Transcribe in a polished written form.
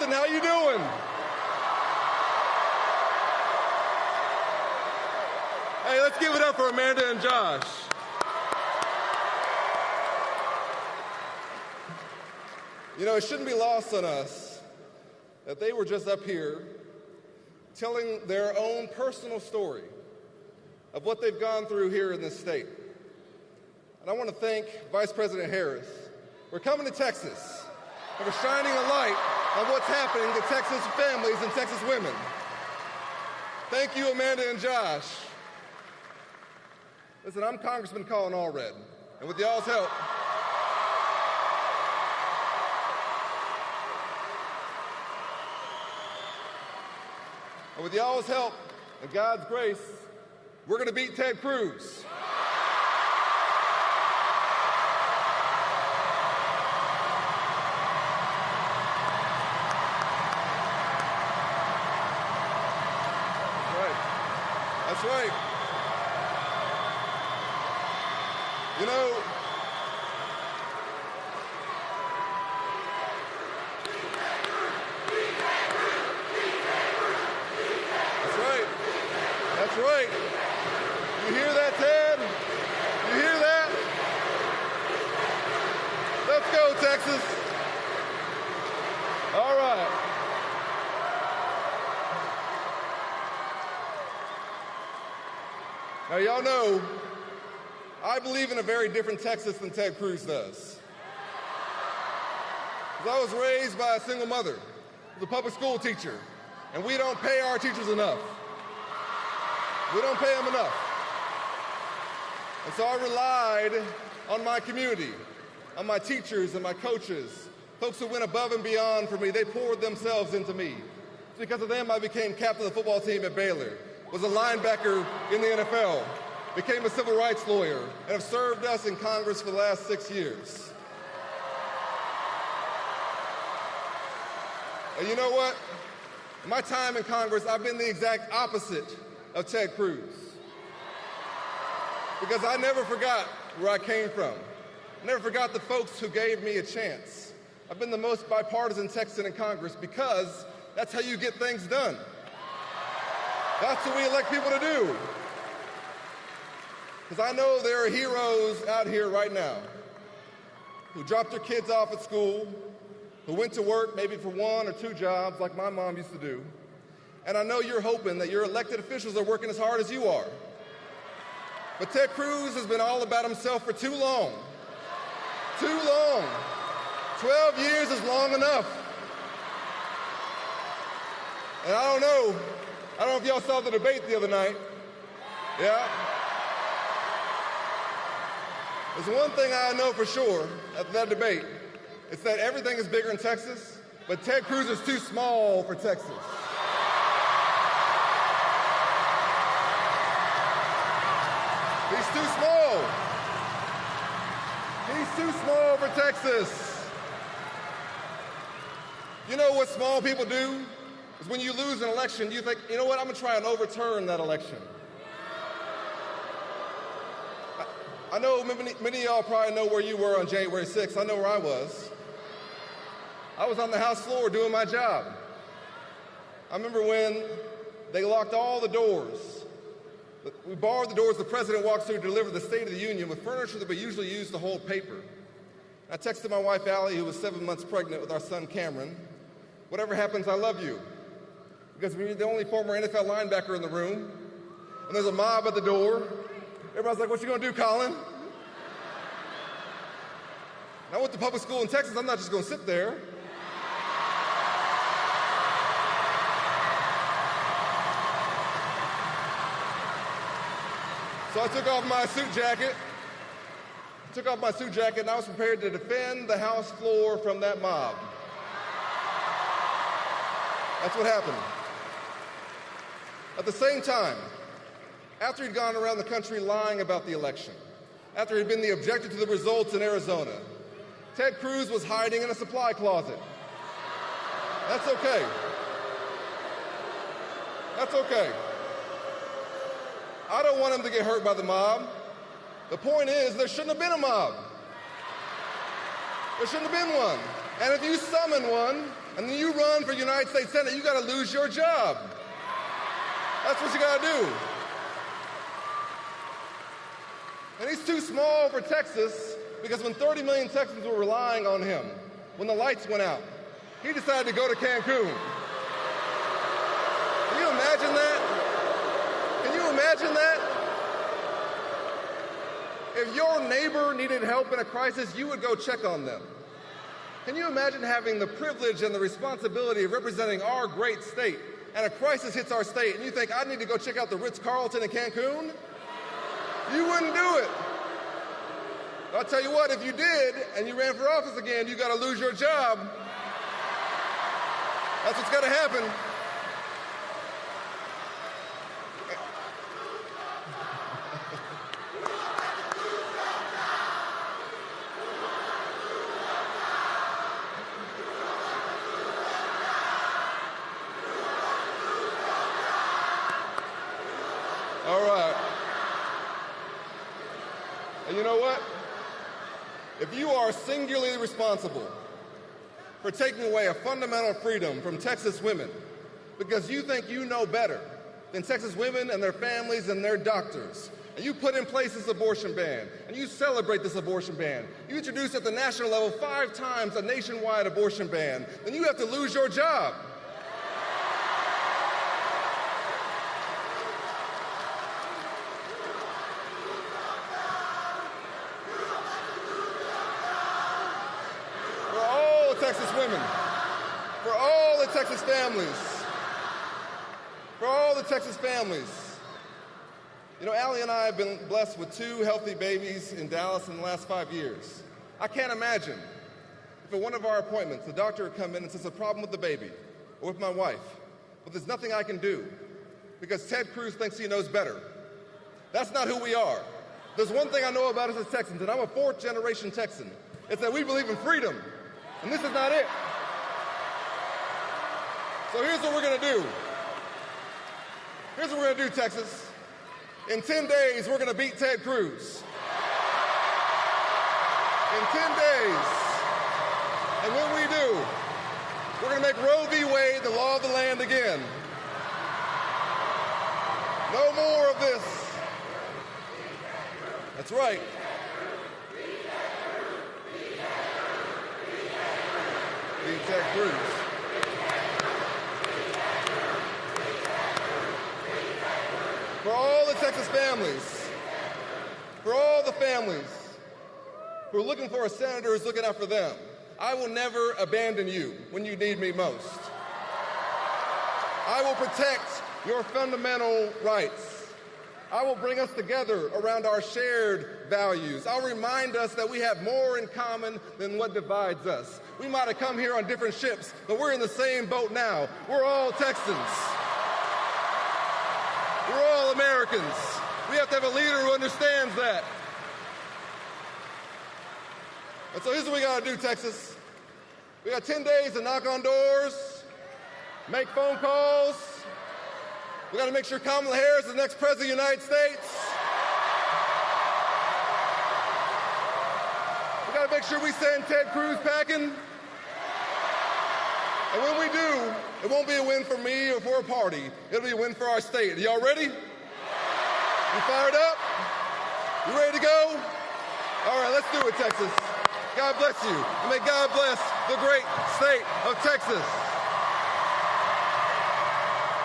Austin, how you doing? Hey, let's give it up for Amanda and Josh. You know, it shouldn't be lost on us that they were just up here telling their own personal story of what they've gone through here in this state. And I want to thank Vice President Harris for coming to Texas and for shining a light on what's happening to Texas families and Texas women. Thank you, Amanda and Josh. Listen, I'm Congressman Colin Allred, and with y'all's help, and God's grace, we're going to beat Ted Cruz. That's right. You know, that's right. You hear that, Ted? You hear that? Let's go, Texas. All right. Now, y'all know, I believe in a very different Texas than Ted Cruz does. Because I was raised by a single mother, who's a public school teacher, and we don't pay our teachers enough. We don't pay them enough. And so I relied on my community, on my teachers and my coaches, folks who went above and beyond for me. They poured themselves into me. Because of them, I became captain of the football team at Baylor, was a linebacker in the NFL, became a civil rights lawyer, and have served us in Congress for the last 6 years. And you know what? In my time in Congress, I've been the exact opposite of Ted Cruz. Because I never forgot where I came from. I never forgot the folks who gave me a chance. I've been the most bipartisan Texan in Congress because that's how you get things done. That's what we elect people to do. Because I know there are heroes out here right now who dropped their kids off at school, who went to work maybe for 1 or 2 jobs like my mom used to do. And I know you're hoping that your elected officials are working as hard as you are. But Ted Cruz has been all about himself for too long. Too long. 12 years is long enough. And I don't know if y'all saw the debate the other night. Yeah? There's one thing I know for sure after that debate. It's that everything is bigger in Texas, but Ted Cruz is too small for Texas. He's too small. He's too small for Texas. You know what small people do? Is when you lose an election, you think, you know what, I'm going to try and overturn that election. I know many of y'all probably know where you were on January 6th. I know where I was. I was on the House floor doing my job. I remember when they locked all the doors. We borrowed the doors. The president walks through to deliver the State of the Union with furniture that we usually use to hold paper. I texted my wife, Allie, who was 7 months pregnant with our son, Cameron. Whatever happens, I love you. Because we're the only former NFL linebacker in the room. And there's a mob at the door. Everybody's like, what you going to do, Colin? And I went to public school in Texas. I'm not just going to sit there. So I took off my suit jacket. And I was prepared to defend the House floor from that mob. That's what happened. At the same time, after he'd gone around the country lying about the election, after he'd been the objector to the results in Arizona, Ted Cruz was hiding in a supply closet. That's okay. That's okay. I don't want him to get hurt by the mob. The point is, there shouldn't have been a mob. There shouldn't have been one. And if you summon one, and then you run for United States Senate, you got to lose your job. That's what you got to do. And he's too small for Texas because when 30 million Texans were relying on him, when the lights went out, he decided to go to Cancun. Can you imagine that? Can you imagine that? If your neighbor needed help in a crisis, you would go check on them. Can you imagine having the privilege and the responsibility of representing our great state, and a crisis hits our state, and you think, I need to go check out the Ritz-Carlton in Cancun? You wouldn't do it. I'll tell you what, if you did, and you ran for office again, you got to lose your job. That's what's got to happen. All right. And you know what? If you are singularly responsible for taking away a fundamental freedom from Texas women because you think you know better than Texas women and their families and their doctors, and you put in place this abortion ban, and you celebrate this abortion ban, you introduce at the national level 5 times a nationwide abortion ban, then you have to lose your job. Texas women, for all the Texas families, for all the Texas families. You know, Allie and I have been blessed with 2 healthy babies in Dallas in the last 5 years. I can't imagine if at one of our appointments, the doctor would come in and says, a problem with the baby or with my wife, but there's nothing I can do because Ted Cruz thinks he knows better. That's not who we are. There's one thing I know about us as Texans, and I'm a 4th-generation Texan. It's that we believe in freedom. And this is not it. So here's what we're going to do. Here's what we're going to do, Texas. In 10 days, we're going to beat Ted Cruz. In 10 days. And when we do, we're going to make Roe v. Wade the law of the land again. No more of this. That's right. Beat Ted Cruz. For all the Texas families, for all the families who are looking for a senator who's looking out for them, I will never abandon you when you need me most. I will protect your fundamental rights. I will bring us together around our shared values. I'll remind us that we have more in common than what divides us. We might have come here on different ships, but we're in the same boat now. We're all Texans. We're all Americans. We have to have a leader who understands that. And so here's what we got to do, Texas. We got 10 days to knock on doors, make phone calls. We got to make sure Kamala Harris is the next president of the United States. We got to make sure we send Ted Cruz packing. And when we do, it won't be a win for me or for a party. It'll be a win for our state. Are y'all ready? You fired up? You ready to go? All right, let's do it, Texas. God bless you. And may God bless the great state of Texas.